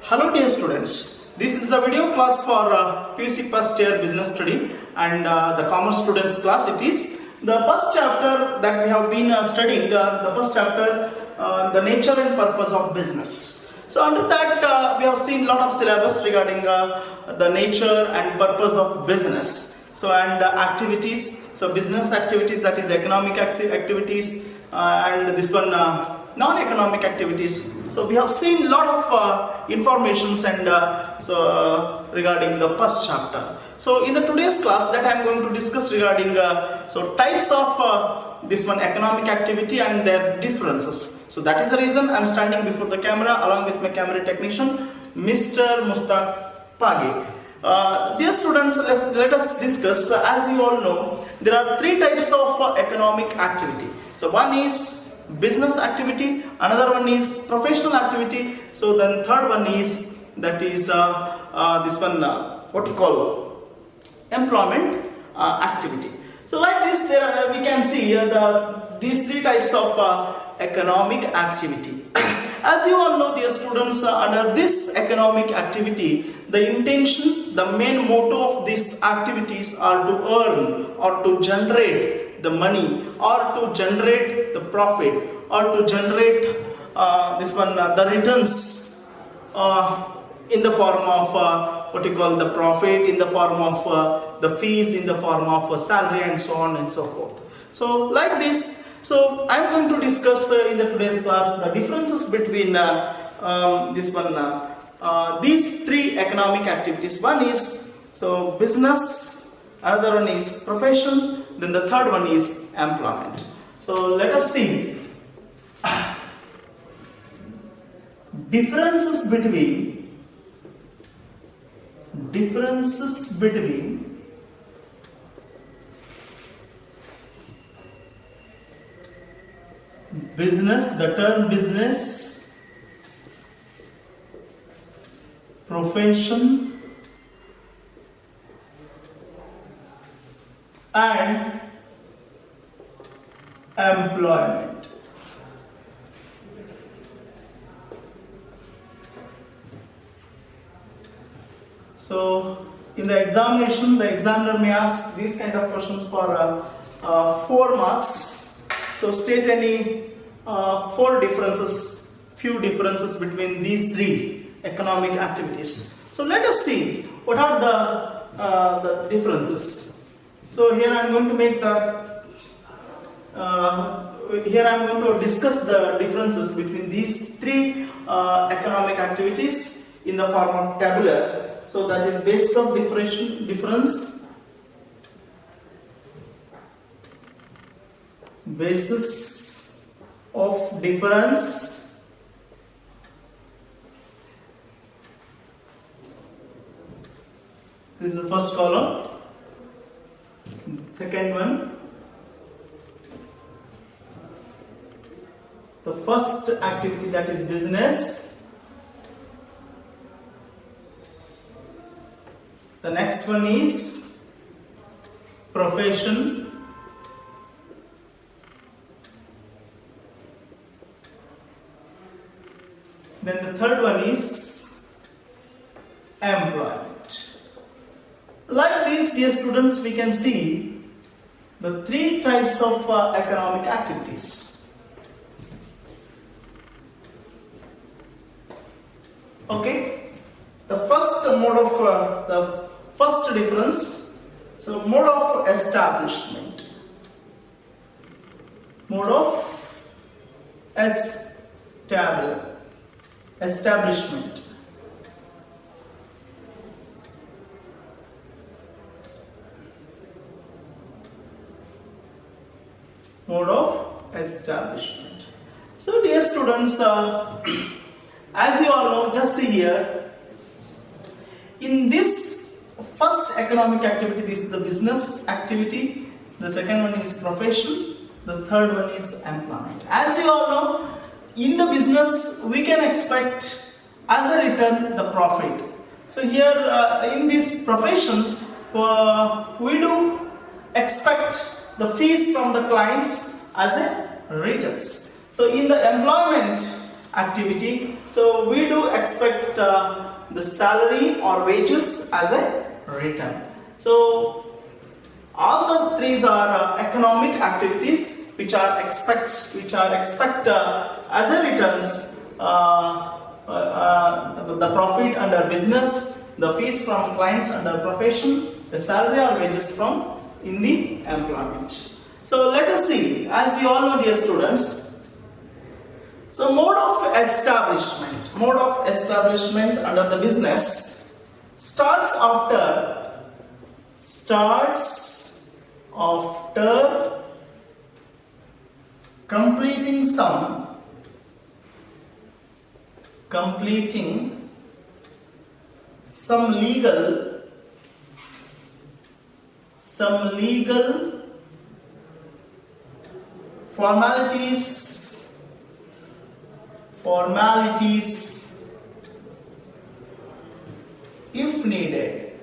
Hello dear students, this is a video class for PUC first year business study and the commerce students class. It is the first chapter that we have been studying, the first chapter, the nature and purpose of business. So under that we have seen a lot of syllabus regarding the nature and purpose of business. So and activities, so business activities, that is economic activities, and this one non-economic activities. So we have seen a lot of informations and regarding the first chapter. So in the today's class that I am going to discuss regarding so types of this one economic activity and their differences. So that is the reason I am standing before the camera along with my camera technician Mr. Mustaq Pagi. Dear students, let us discuss. As you all know, there are three types of economic activity. So one is business activity, another one is professional activity, so then third one is that is this one what you call employment activity. So like this there are, we can see these three types of economic activity. As you all know dear students, under this economic activity, the intention, the main motto of these activities are to earn or to generate the money or to generate the profit or to generate this one the returns in the form of what you call the profit, in the form of the fees, in the form of salary and so on and so forth. So like this, so I am going to discuss in the today's class the differences between this one these three economic activities. One is so business, another one is profession, then the third one is employment. So let us see differences between business, the term business, profession and employment. So in the examination, the examiner may ask these kind of questions for 4 marks. So state any few differences between these three economic activities. So let us see what are the differences. So here I am going to make here I am going to discuss the differences between these three economic activities in the form of tabular. So that is basis of difference, basis of difference, this is the first column. Second one, the first activity, that is business. The next one is profession. Then the third one is employment. Like these dear students, we can see the three types of economic activities. Okay, the first mode of the first difference, so mode of establishment. Mode of establishment. Mode of establishment. So dear students, as you all know, just see here, in this first economic activity, this is the business activity, the second one is profession, the third one is employment. As you all know, in the business we can expect as a return the profit. So here in this profession we do expect the fees from the clients as a returns. So in the employment, activity. So we do expect the salary or wages as a return. So all the threes are economic activities which are expect as a returns the profit under business, the fees from clients under profession, the salary or wages from in the employment. So let us see, as you all know, dear students, so mode of establishment under the business starts after completing some legal formalities if needed.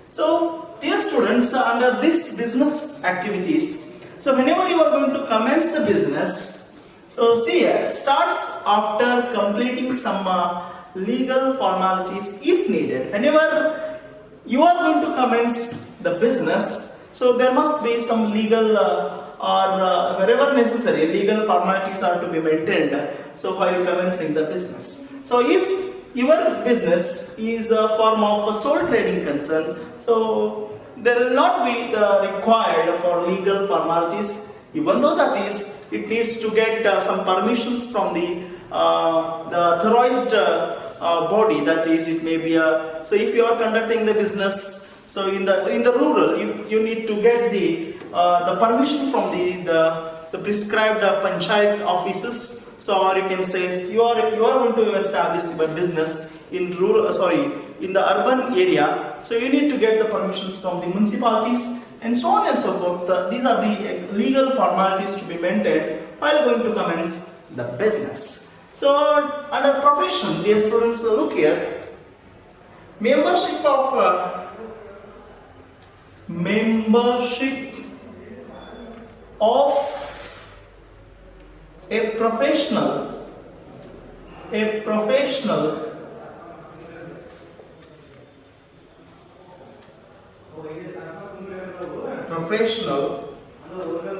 So dear students, under this business activities, so whenever you are going to commence the business, so see here, starts after completing some legal formalities if needed. Whenever you are going to commence the business, so there must be some legal or wherever necessary, legal formalities are to be maintained. So while commencing the business, so if your business is a form of a sole trading concern, so there will not be the required for legal formalities, even though that is, it needs to get some permissions from the authorized body, that is, it may be a, so if you are conducting the business, so in the rural, you need to get the permission from the prescribed panchayat offices. So, or you can say you are going to establish your business in in the urban area. So you need to get the permissions from the municipalities and so on and so forth. These are the legal formalities to be maintained while going to commence the business. So under profession, dear students, look here. Membership of a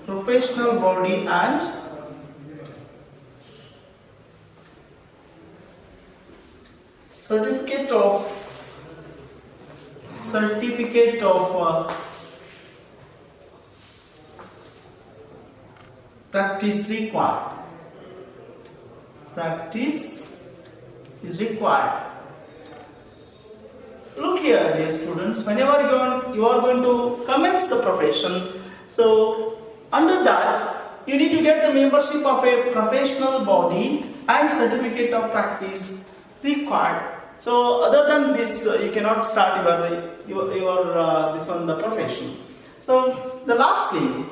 professional body and certificate of practice required. Practice is required. Look here, dear students, whenever you are going to commence the profession, so under that you need to get the membership of a professional body and certificate of practice required. So other than this, you cannot start your the profession. So the last thing,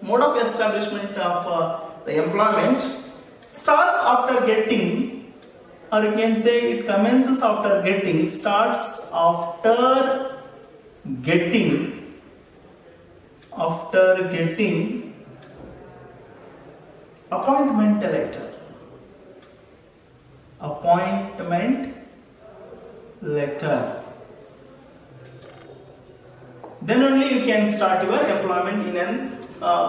mode of establishment of the employment starts after getting, or you can say it commences after getting, starts after getting appointment letter. Then only you can start your employment in an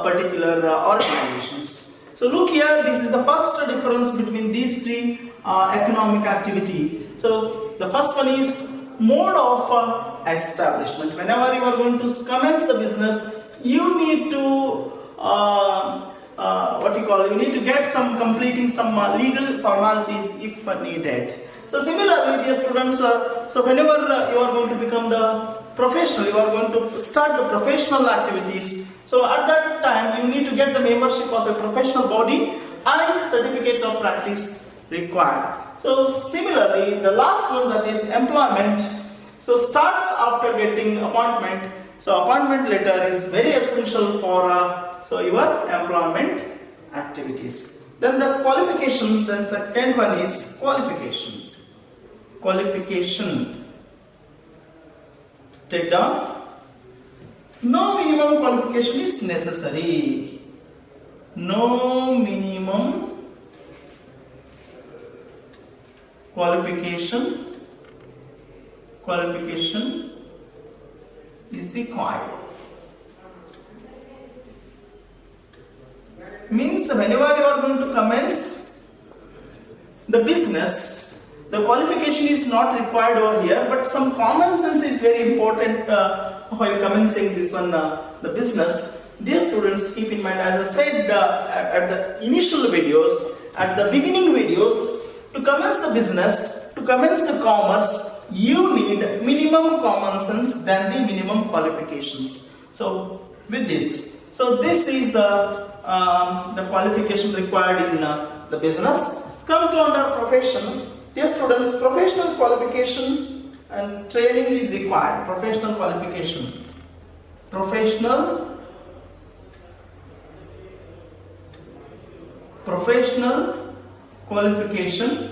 particular organizations. So look here, this is the first difference between these three economic activity. So the first one is mode of establishment. Whenever you are going to commence the business, you need to you need to get completing some legal formalities if needed. So similarly, dear students, so whenever you are going to become the professional, you are going to start the professional activities. So at that time, you need to get the membership of a professional body and certificate of practice required. So similarly, the last one, that is employment, so starts after getting appointment. So appointment letter is very essential for your employment activities. Then the qualification, then second one is qualification. Take down. No minimum qualification is necessary. No minimum qualification is required. Means whenever you are going to commence the business, the qualification is not required over here, but some common sense is very important while commencing this one, the business. Dear students, keep in mind, as I said at the initial videos, at the beginning videos, to commence the business, to commence the commerce, you need minimum common sense than the minimum qualifications. So with this, so this is the qualification required in the business. Come to under profession. Dear students, professional qualification and training is required. Professional qualification. Professional qualification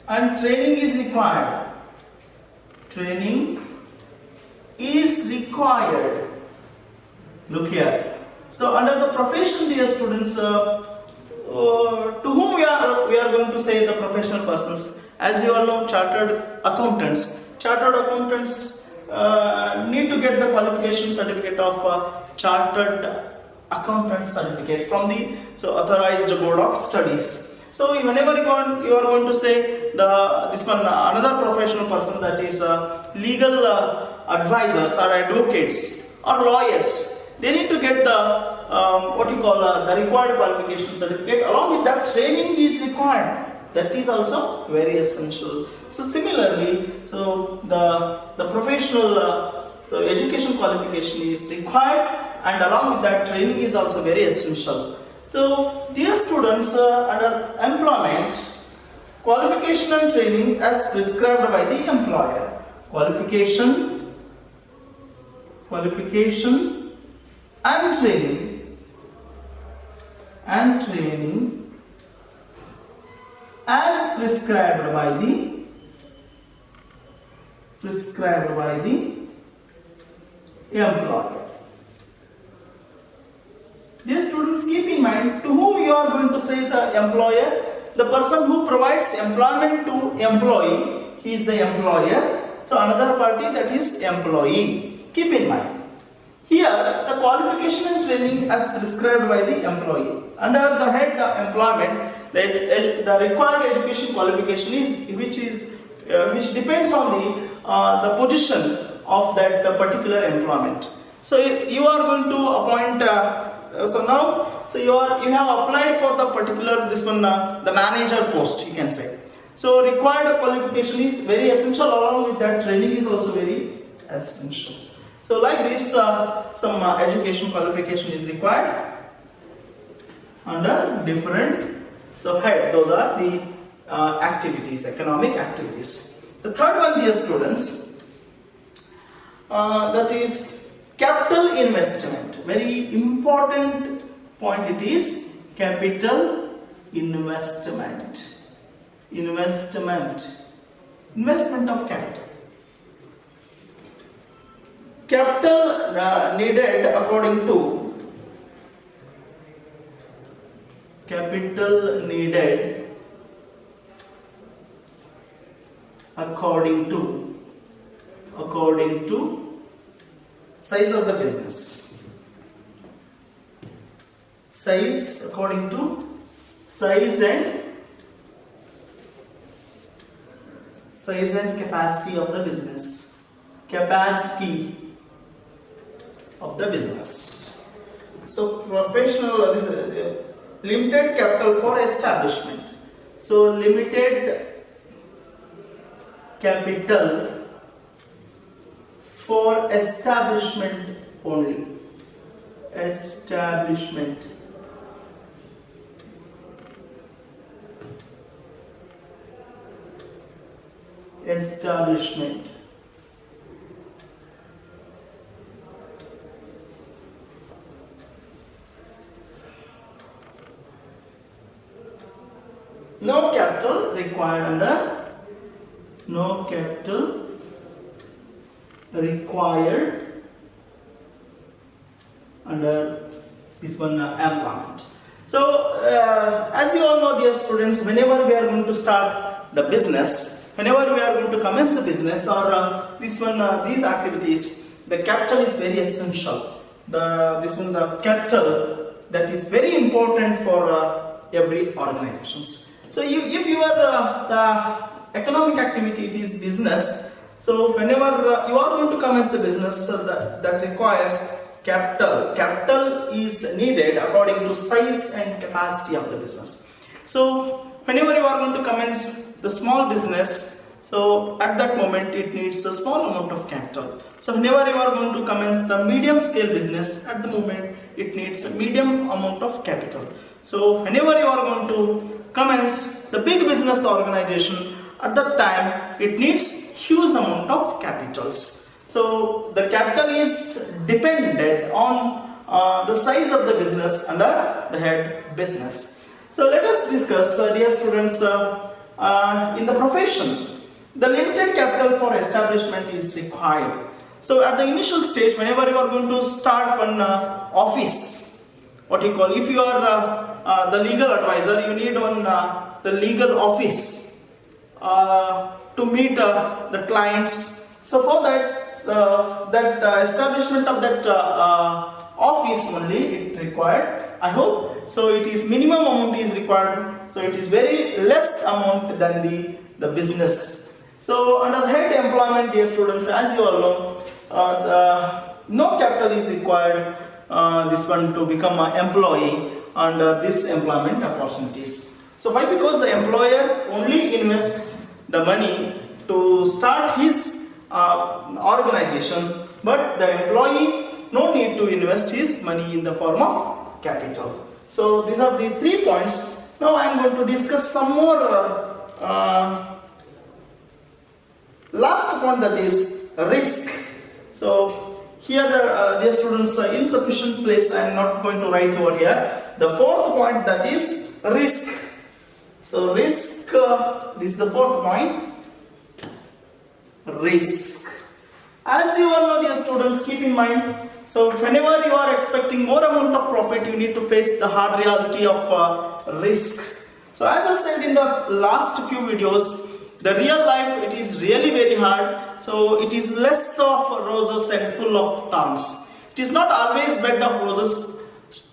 and training is required. Training is required. Look here. So under the profession, dear students, to whom we are going to say the professional persons. As you all know, chartered accountants. Chartered accountants need to get the qualification certificate of chartered accountant certificate from the authorized board of studies. So whenever you are going to say this one another professional person, that is legal advisors or advocates or lawyers, they need to get the the required qualification certificate. Along with that, training is required. That is also very essential. So similarly, the professional education qualification is required, and along with that, training is also very essential. So dear students, under employment, qualification and training as prescribed by the employer. Qualification and training as prescribed by the employer. Dear students, keep in mind, to whom you are going to say the employer. The person who provides employment to employee, he is the employer. So another party, that is employee. Keep in mind. Here, the qualification and training as prescribed by the employee. Under the head employment, the required education qualification is which depends on the position of that particular employment. So you are going to appoint. You have applied for the particular the manager post, you can say. So required qualification is very essential. Along with that, training is also very essential. So like this, some education qualification is required under different head. Those are the activities, economic activities. The third one, dear students, that is capital investment. Very important point it is. Capital investment of capital. Capital needed according to size of the business. According to size and capacity of the business. So professional, this is limited capital for establishment. So limited capital for establishment only. Establishment. No capital required under no capital required under this one employment. So as you all know, dear students, whenever we are going to start the business, whenever we are going to commence the business or these activities, the capital is very essential. The capital, that is very important for every organizations. So if you are the economic activity, it is business. So whenever you are going to commence the business, that requires capital. Capital is needed according to size and capacity of the business. So whenever you are going to commence the small business, so at that moment it needs a small amount of capital. So whenever you are going to commence the medium scale business, at the moment it needs a medium amount of capital. So whenever you are going to commence the big business organization, at that time it needs huge amount of capitals. So the capital is dependent on the size of the business under the head business. So let us discuss, dear students, in the profession, the limited capital for establishment is required. So at the initial stage, whenever you are going to start one office, what you call, if you are the legal advisor, you need the legal office to meet the clients. So for that, establishment of that office only it required, I hope. So it is minimum amount is required. So it is very less amount than the business. So under the head employment, dear students, as you all know, no capital is required. This one to become an employee under this employment opportunities. So why? Because the employer only invests the money to start his organizations, but the employee no need to invest his money in the form of capital. So these are the 3 points. Now I am going to discuss some more last point, that is risk. So here, dear students, insufficient place I am not going to write over here. The 4th point, that is risk. So risk, this is the 4th point. Risk. As you all know, dear students, keep in mind, so whenever you are expecting more amount of profit, you need to face the hard reality of risk. So as I said in the last few videos, the real life, it is really very hard. So it is less of roses and full of thorns. It is not always bed of roses.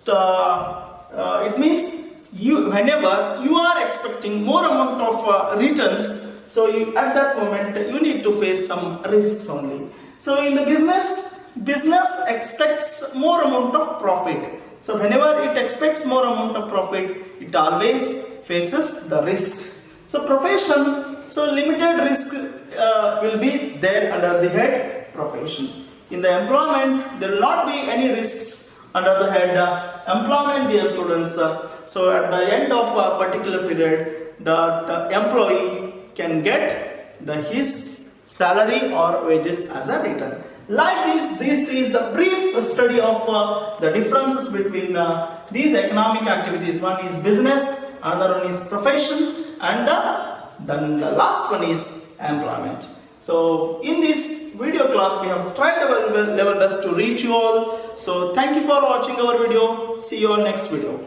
It means whenever you are expecting more amount of returns, so at that moment you need to face some risks only. So in the business expects more amount of profit. So whenever it expects more amount of profit, it always faces the risk. So profession, so limited risk will be there under the head profession. In the employment, there will not be any risks under the head employment, dear students. So at the end of a particular period, the employee can get his salary or wages as a return. Like this is the brief study of the differences between these economic activities. One is business, another one is profession, and then the last one is employment. So in this video class, we have tried our level best to reach you all. So thank you for watching our video. See you on next video.